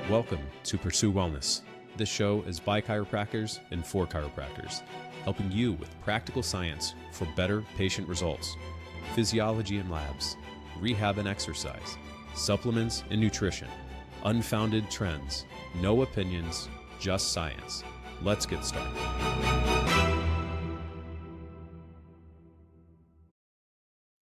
Welcome to Pursue Wellness. This show is by chiropractors and for chiropractors, helping you with practical science for better patient results, physiology and labs, rehab and exercise, supplements and nutrition, unfounded trends, no opinions, just science. Let's get started.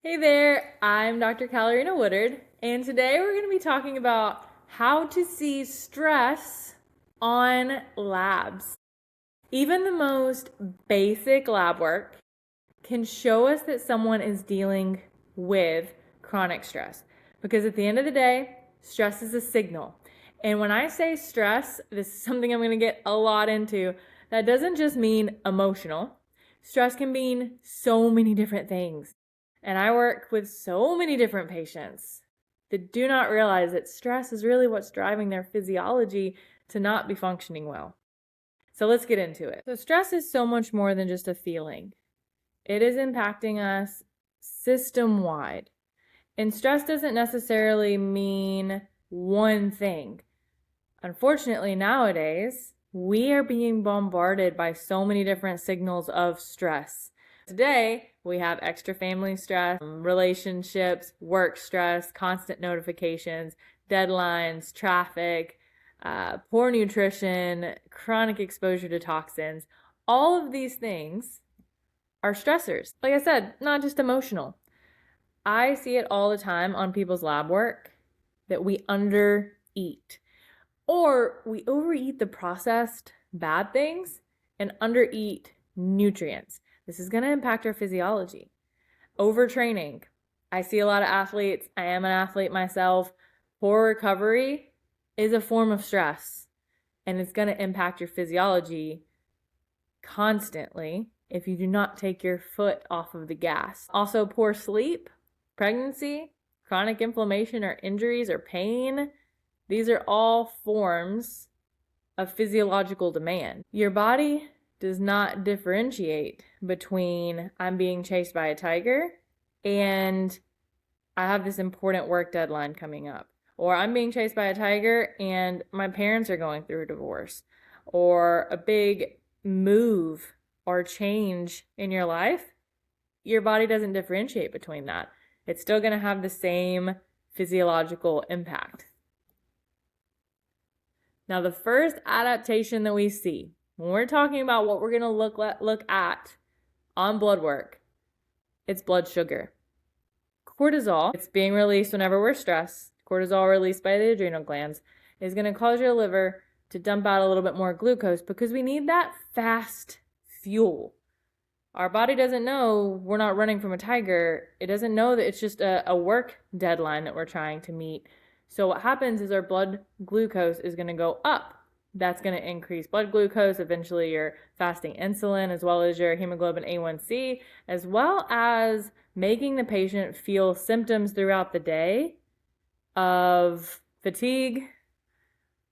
Hey there, I'm Dr. Callerina Woodard, and today we're going to be talking about how to see stress on labs. Even the most basic lab work can show us that someone is dealing with chronic stress, because at the end of the day, stress is a signal. And when I say stress, this is something I'm going to get a lot into. That doesn't just mean emotional. Stress can mean so many different things. And I work with so many different patients that do not realize that stress is really what's driving their physiology to not be functioning well. So let's get into it. So stress is so much more than just a feeling. It is impacting us system-wide. And stress doesn't necessarily mean one thing. Unfortunately, nowadays, we are being bombarded by so many different signals of stress. Today, we have extra family stress, relationships, work stress, constant notifications, deadlines, traffic, poor nutrition, chronic exposure to toxins. All of these things are stressors. Like I said, not just emotional. I see it all the time on people's lab work that we undereat. Or we overeat the processed bad things and undereat nutrients. This is going to impact our physiology. Overtraining. I see a lot of athletes. I am an athlete myself. Poor recovery is a form of stress, and it's going to impact your physiology constantly if you do not take your foot off of the gas. Also, poor sleep, pregnancy, chronic inflammation or injuries or pain. These are all forms of physiological demand. Your body does not differentiate between I'm being chased by a tiger and I have this important work deadline coming up, or I'm being chased by a tiger and my parents are going through a divorce, or a big move or change in your life. Your body doesn't differentiate between that. It's still going to have the same physiological impact. Now, the first adaptation that we see when we're talking about what we're going to look at on blood work, it's blood sugar. Cortisol, it's being released whenever we're stressed. Cortisol released by the adrenal glands is going to cause your liver to dump out a little bit more glucose because we need that fast fuel. Our body doesn't know we're not running from a tiger. It doesn't know that it's just a work deadline that we're trying to meet. So what happens is our blood glucose is going to go up. That's going to increase blood glucose, eventually your fasting insulin, as well as your hemoglobin A1C, as well as making the patient feel symptoms throughout the day of fatigue,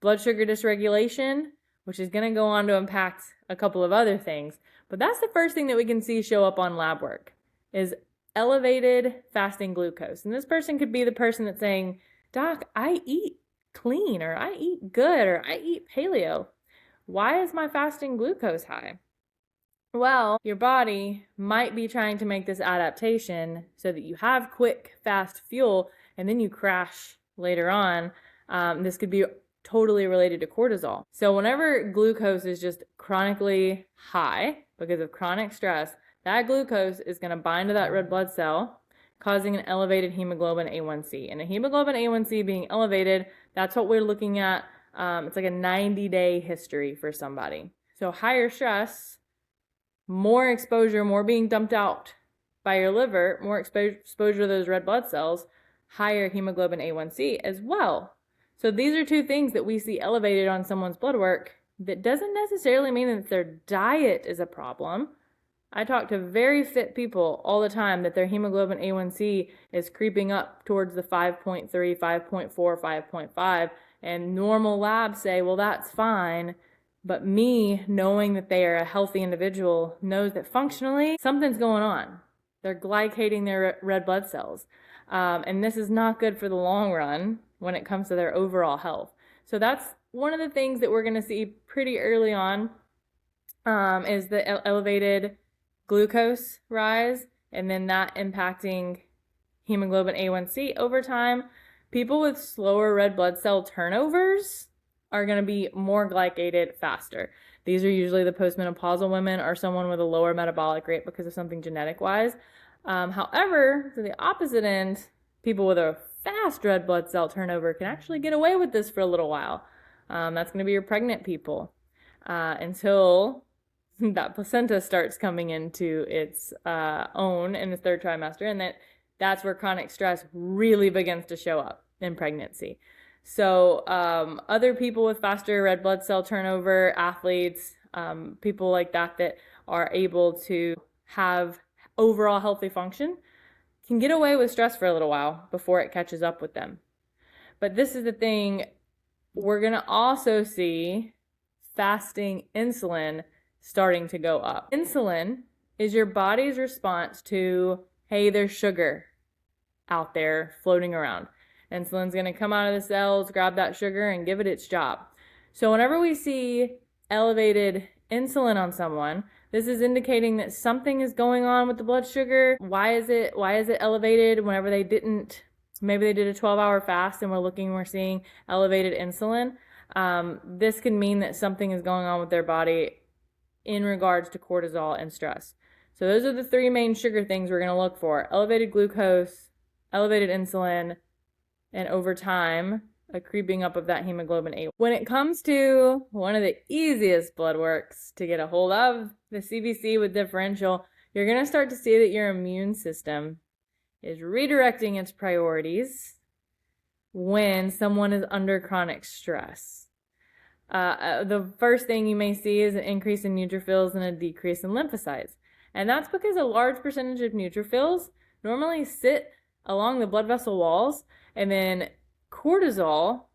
blood sugar dysregulation, which is going to go on to impact a couple of other things. But that's the first thing that we can see show up on lab work is elevated fasting glucose. And this person could be the person that's saying, "Doc, I eat clean, or I eat good, or I eat paleo. Why is my fasting glucose high?" Well, your body might be trying to make this adaptation so that you have quick, fast fuel, and then you crash later on. This could be totally related to cortisol. So whenever glucose is just chronically high because of chronic stress, that glucose is going to bind to that red blood cell, causing an elevated hemoglobin A1C. And a hemoglobin A1C being elevated, that's what we're looking at. It's like a 90-day history for somebody. So higher stress, more exposure, more being dumped out by your liver, more exposure to those red blood cells, higher hemoglobin A1C as well. So these are two things that we see elevated on someone's blood work. That doesn't necessarily mean that their diet is a problem. I talk to very fit people all the time that their hemoglobin A1C is creeping up towards the 5.3, 5.4, 5.5, and normal labs say, well, that's fine. But me, knowing that they are a healthy individual, knows that functionally something's going on. They're glycating their red blood cells. And this is not good for the long run when it comes to their overall health. So that's one of the things that we're going to see pretty early on, is the elevated glucose rise, and then that impacting hemoglobin A1C over time. People with slower red blood cell turnovers are going to be more glycated faster. These are usually the postmenopausal women or someone with a lower metabolic rate because of something genetic-wise. However, to the opposite end, people with a fast red blood cell turnover can actually get away with this for a little while. That's going to be your pregnant people until that placenta starts coming into its own in the third trimester, and that's where chronic stress really begins to show up in pregnancy. So other people with faster red blood cell turnover, athletes, people like that are able to have overall healthy function, can get away with stress for a little while before it catches up with them. But this is the thing, we're going to also see fasting insulin starting to go up. Insulin is your body's response to, hey, there's sugar out there floating around. Insulin's going to come out of the cells, grab that sugar, and give it its job. So whenever we see elevated insulin on someone, this is indicating that something is going on with the blood sugar. Why is it elevated whenever maybe they did a 12-hour fast and we're seeing elevated insulin? This can mean that something is going on with their body in regards to cortisol and stress. So those are the three main sugar things we're going to look for: elevated glucose, elevated insulin, and over time, a creeping up of that hemoglobin A. When it comes to one of the easiest blood works to get a hold of, the CBC with differential, you're going to start to see that your immune system is redirecting its priorities when someone is under chronic stress. The first thing you may see is an increase in neutrophils and a decrease in lymphocytes. And that's because a large percentage of neutrophils normally sit along the blood vessel walls, and then cortisol,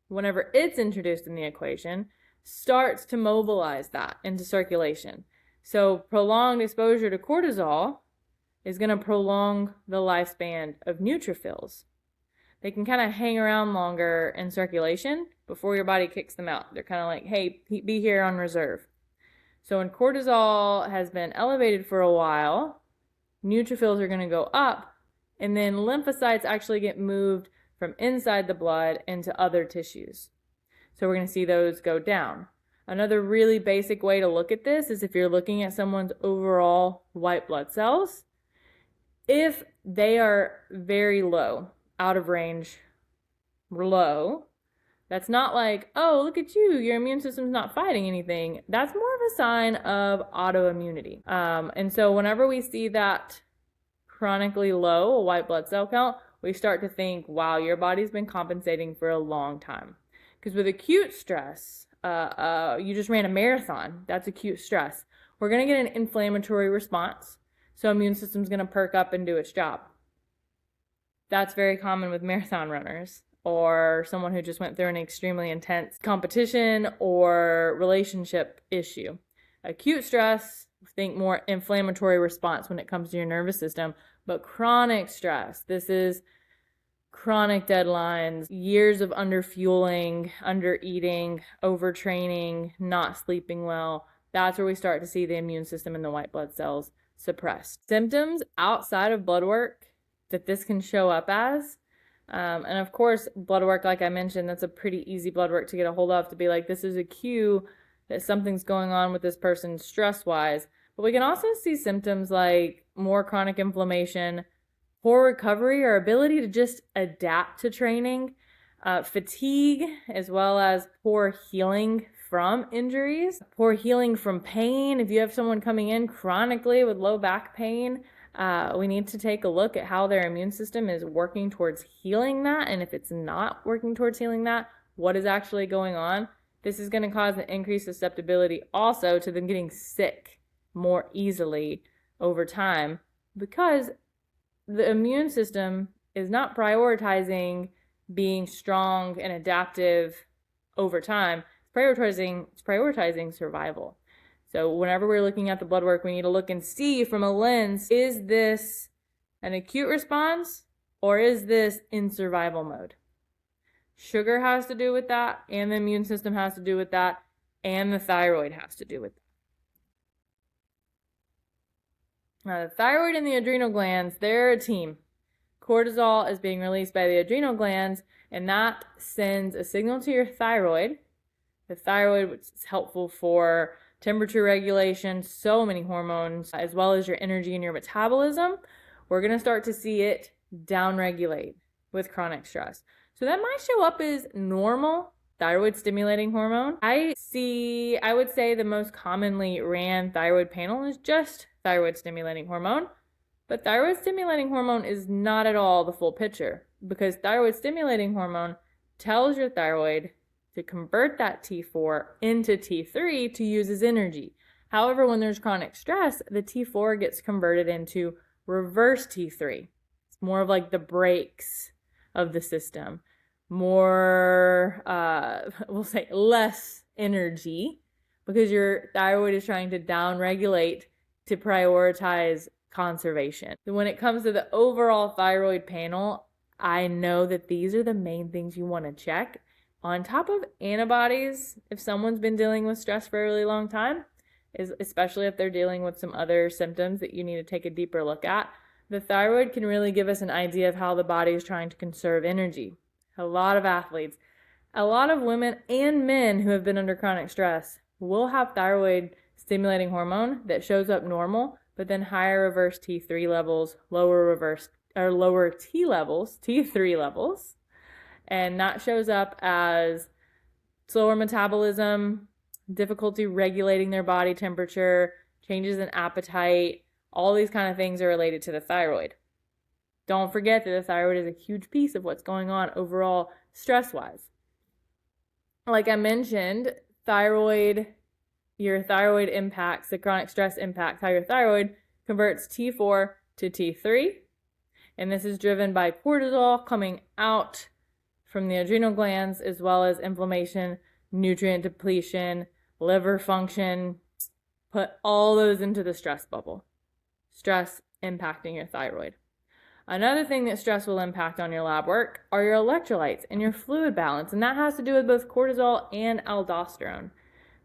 whenever it's introduced in the equation, starts to mobilize that into circulation. So prolonged exposure to cortisol is going to prolong the lifespan of neutrophils. They can kind of hang around longer in circulation before your body kicks them out. They're kind of like, hey, be here on reserve. So when cortisol has been elevated for a while, neutrophils are going to go up, and then lymphocytes actually get moved from inside the blood into other tissues. So we're going to see those go down. Another really basic way to look at this is if you're looking at someone's overall white blood cells, if they are very low, out of range, low, that's not like, oh, look at you, your immune system's not fighting anything. That's more of a sign of autoimmunity. And so whenever we see that chronically low, a white blood cell count, we start to think, wow, your body's been compensating for a long time. Because with acute stress, you just ran a marathon. That's acute stress. We're going to get an inflammatory response. So immune system's going to perk up and do its job. That's very common with marathon runners or someone who just went through an extremely intense competition or relationship issue. Acute stress, think more inflammatory response when it comes to your nervous system. But chronic stress, this is chronic deadlines, years of underfueling, undereating, overtraining, not sleeping well. That's where we start to see the immune system and the white blood cells suppressed. Symptoms outside of blood work that this can show up as, and of course, blood work, like I mentioned, that's a pretty easy blood work to get a hold of, to be like, this is a cue that something's going on with this person stress-wise. But we can also see symptoms like more chronic inflammation, poor recovery or ability to just adapt to training, fatigue, as well as poor healing from injuries, poor healing from pain. If you have someone coming in chronically with low back pain, we need to take a look at how their immune system is working towards healing that. And if it's not working towards healing that, what is actually going on? This is going to cause an increased susceptibility also to them getting sick more easily over time, because the immune system is not prioritizing being strong and adaptive over time. It's prioritizing survival. So whenever we're looking at the blood work, we need to look and see from a lens, is this an acute response or is this in survival mode? Sugar has to do with that, and the immune system has to do with that, and the thyroid has to do with that. Now, the thyroid and the adrenal glands, they're a team. Cortisol is being released by the adrenal glands, and that sends a signal to your thyroid. The thyroid, which is helpful for temperature regulation, so many hormones, as well as your energy and your metabolism. We're going to start to see it downregulate with chronic stress. So that might show up as normal thyroid stimulating hormone. I would say the most commonly ran thyroid panel is just thyroid stimulating hormone. But thyroid stimulating hormone is not at all the full picture, because thyroid stimulating hormone tells your thyroid to convert that T4 into T3 to use as energy. However, when there's chronic stress, the T4 gets converted into reverse T3. It's more of like the brakes of the system. More, we'll say less energy, because your thyroid is trying to downregulate to prioritize conservation. So when it comes to the overall thyroid panel, I know that these are the main things you want to check. On top of antibodies, if someone's been dealing with stress for a really long time, especially if they're dealing with some other symptoms that you need to take a deeper look at, the thyroid can really give us an idea of how the body is trying to conserve energy. A lot of athletes, a lot of women and men who have been under chronic stress will have thyroid stimulating hormone that shows up normal, but then higher reverse T3 levels, lower T levels, T3 levels, and that shows up as slower metabolism, difficulty regulating their body temperature, changes in appetite. All these kind of things are related to the thyroid. Don't forget that the thyroid is a huge piece of what's going on overall stress-wise. Like I mentioned, your thyroid impacts, the chronic stress impacts how your thyroid converts T4 to T3. And this is driven by cortisol coming out from the adrenal glands, as well as inflammation, nutrient depletion, liver function. Put all those into the stress bubble. Stress impacting your thyroid. Another thing that stress will impact on your lab work are your electrolytes and your fluid balance, and that has to do with both cortisol and aldosterone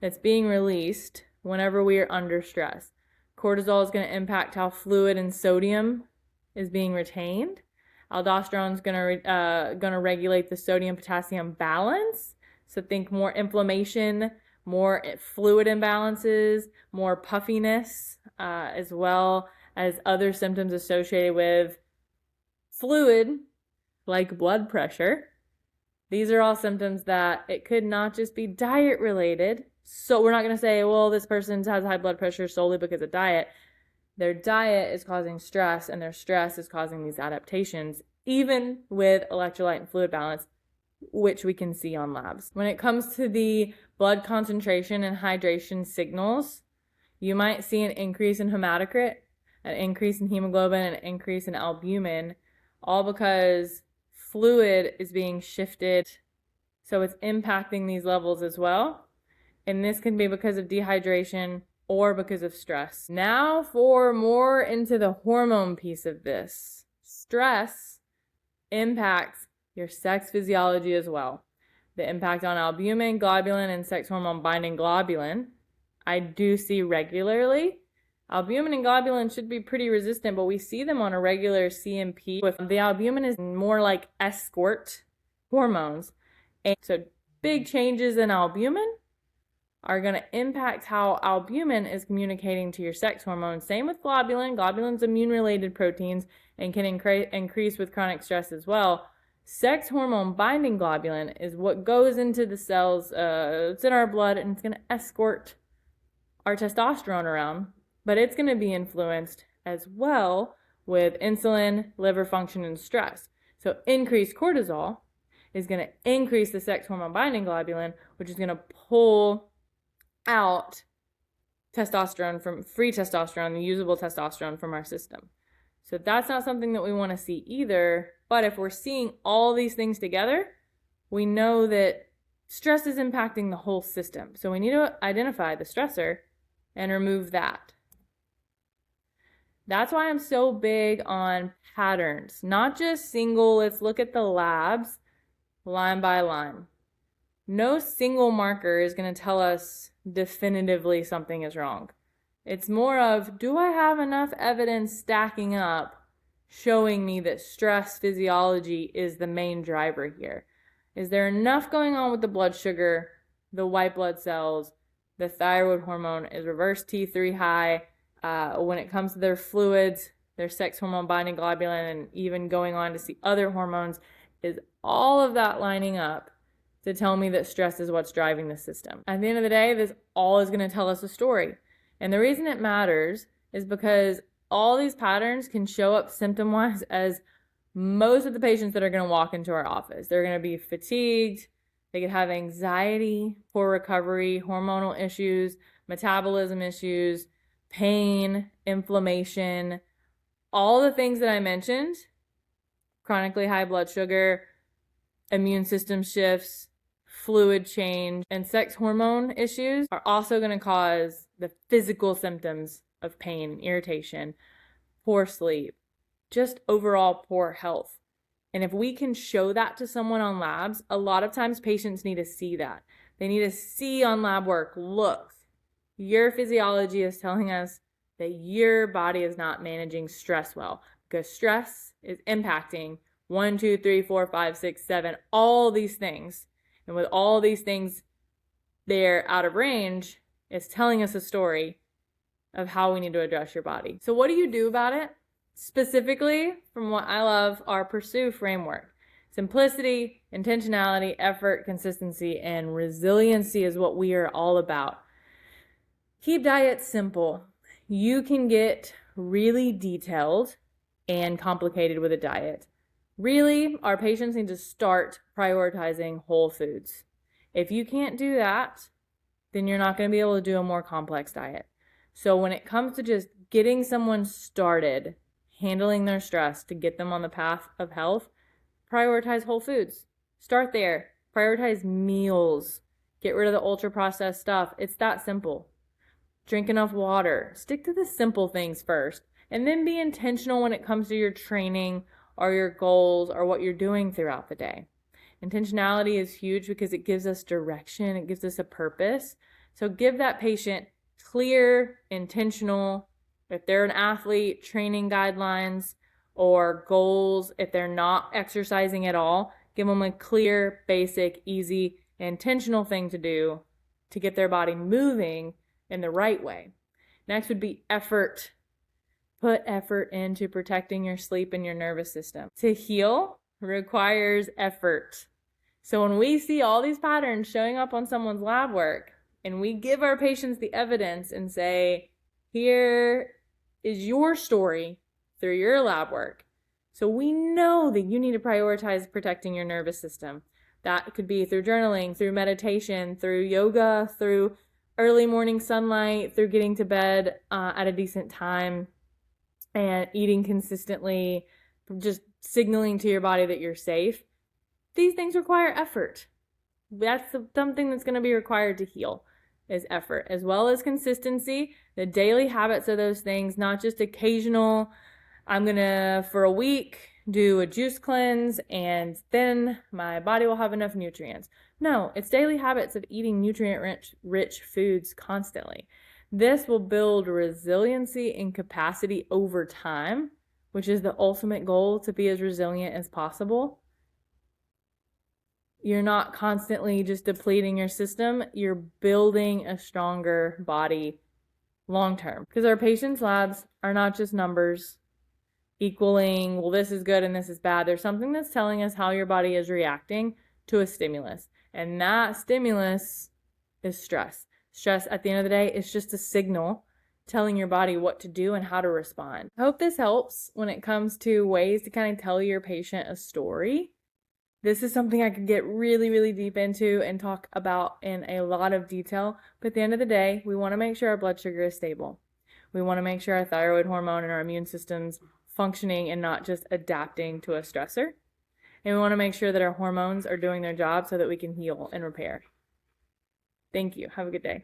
that's being released whenever we are under stress. Cortisol is going to impact how fluid and sodium is being retained. Aldosterone is going to regulate the sodium-potassium balance. So think more inflammation, more fluid imbalances, more puffiness, as well as other symptoms associated with fluid, like blood pressure. These are all symptoms that it could not just be diet related. So we're not going to say, well, this person has high blood pressure solely because of diet. Their diet is causing stress, and their stress is causing these adaptations, even with electrolyte and fluid balance, which we can see on labs. When it comes to the blood concentration and hydration signals, you might see an increase in hematocrit, an increase in hemoglobin, and an increase in albumin, all because fluid is being shifted, so it's impacting these levels as well. And this can be because of dehydration or because of stress. Now for more into the hormone piece of this. Stress impacts your sex physiology as well. The impact on albumin, globulin, and sex hormone binding globulin, I do see regularly. Albumin and globulin should be pretty resistant, but we see them on a regular CMP. The albumin is more like escort hormones. And so big changes in albumin are going to impact how albumin is communicating to your sex hormone. Same with globulin. Globulin's immune-related proteins and can increase with chronic stress as well. Sex hormone binding globulin is what goes into the cells. It's in our blood, and it's going to escort our testosterone around. But it's going to be influenced as well with insulin, liver function, and stress. So increased cortisol is going to increase the sex hormone binding globulin, which is going to pull out testosterone from free testosterone, the usable testosterone from our system. So that's not something that we want to see either. But if we're seeing all these things together, we know that stress is impacting the whole system. So we need to identify the stressor and remove that. That's why I'm so big on patterns, not just single, let's look at the labs. line by line. No single marker is going to tell us definitively something is wrong. It's more of, do I have enough evidence stacking up showing me that stress physiology is the main driver here? Is there enough going on with the blood sugar, the white blood cells, the thyroid hormone is reverse T3 high, when it comes to their fluids, their sex hormone binding globulin, and even going on to see other hormones, is all of that lining up to tell me that stress is what's driving the system? At the end of the day, this all is going to tell us a story. And the reason it matters is because all these patterns can show up symptom-wise as most of the patients that are going to walk into our office. They're going to be fatigued, they could have anxiety, poor recovery, hormonal issues, metabolism issues, pain, inflammation, all the things that I mentioned, chronically high blood sugar, immune system shifts, fluid change, and sex hormone issues are also going to cause the physical symptoms of pain, irritation, poor sleep, just overall poor health. And if we can show that to someone on labs, a lot of times patients need to see that. They need to see on lab work, look, your physiology is telling us that your body is not managing stress well, because stress is impacting 1, 2, 3, 4, 5, 6, 7, all these things. And with all these things they're out of range, it's telling us a story of how we need to address your body. So what do you do about it? Specifically, from what I love, our PRSU framework. Simplicity, intentionality, effort, consistency, and resiliency is what we are all about. Keep diet simple. You can get really detailed and complicated with a diet. Really, our patients need to start prioritizing whole foods. If you can't do that, then you're not going to be able to do a more complex diet. So when it comes to just getting someone started, handling their stress to get them on the path of health, prioritize whole foods. Start there. Prioritize meals. Get rid of the ultra-processed stuff. It's that simple. Drink enough water. Stick to the simple things first. And then be intentional when it comes to your training or your goals or what you're doing throughout the day. Intentionality is huge because it gives us direction. It gives us a purpose. So give that patient clear, intentional, if they're an athlete, training guidelines or goals. If they're not exercising at all, give them a clear, basic, easy, intentional thing to do to get their body moving in the right way. Next would be effort. Put effort into protecting your sleep and your nervous system. To heal requires effort. So when we see all these patterns showing up on someone's lab work and we give our patients the evidence and say, here is your story through your lab work. So we know that you need to prioritize protecting your nervous system. That could be through journaling, through meditation, through yoga, through early morning sunlight, through getting to bed at a decent time, and eating consistently, just signaling to your body that you're safe. These things require effort. That's something that's going to be required to heal, is effort, as well as consistency, the daily habits of those things, not just occasional, I'm going to, for a week, do a juice cleanse and then my body will have enough nutrients. No, it's daily habits of eating nutrient-rich foods constantly. This will build resiliency and capacity over time, which is the ultimate goal, to be as resilient as possible. You're not constantly just depleting your system. You're building a stronger body long term. Because our patients' labs are not just numbers equaling, well, this is good and this is bad. There's something that's telling us how your body is reacting to a stimulus. And that stimulus is stress. Stress, at the end of the day, is just a signal telling your body what to do and how to respond. I hope this helps when it comes to ways to kind of tell your patient a story. This is something I could get really, really deep into and talk about in a lot of detail. But at the end of the day, we want to make sure our blood sugar is stable. We want to make sure our thyroid hormone and our immune system's functioning and not just adapting to a stressor. And we want to make sure that our hormones are doing their job so that we can heal and repair. Thank you. Have a good day.